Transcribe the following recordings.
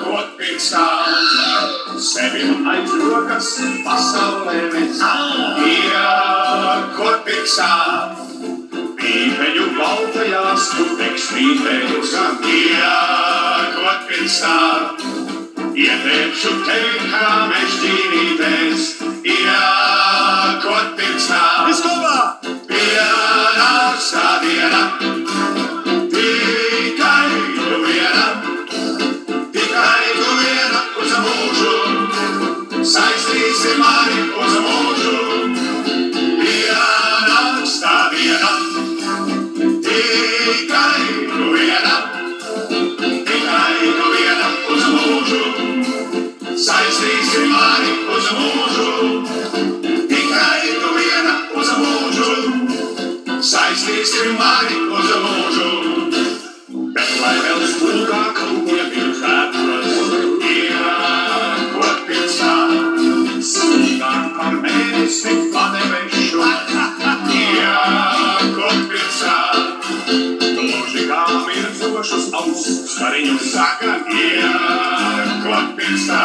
Kotpilsā, sevi aiz rokas pasaulē mēs. Kotpilsā, pīpeņu baltajās putekšķītēs. Kotpilsā, ietēkšu tevi kā mežģīnītēs. Kotpilsā, Viskopā! pienāks tā diena, tikai tu viena uz mūžu, saistīsi mani uz mūžu. Pienāks tā diena, tikai tu viena uz mūžu, saistīsi mani uz mūžu. Tikai tu viena uz mūžu, saistīsi mani uz mūžu. Bet lai vēl stulgāk iepilsētos, Kotpilsā, stulgāk par mēnesi padebešu. Kotpilsā, mūži kā mirzošus auskariņus saka. Kotpilsā,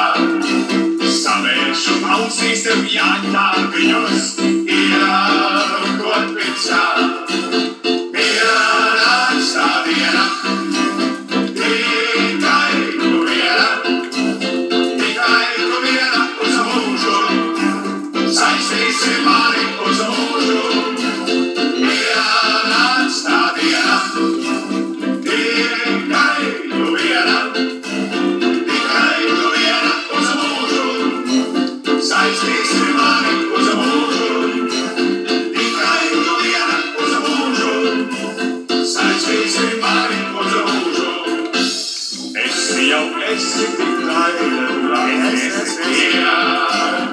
savēršu ausīs tev jāķārpiņos. Kotpilsā, pienāks tā diena, tikai tu viena uz mūžu, saistīsi mani uz mūžu. Pienāks tā diena, tikai tu viena uz mūžu, saistīsi mani uz mūžu. Tikai tu viena uz mūžu, saistīsi mani uz mūžu. Esi jau esi tikai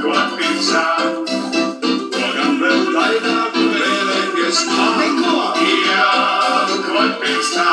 Kotpilsā, ko gan vēl taidāku vēlēties man. Kotpilsā,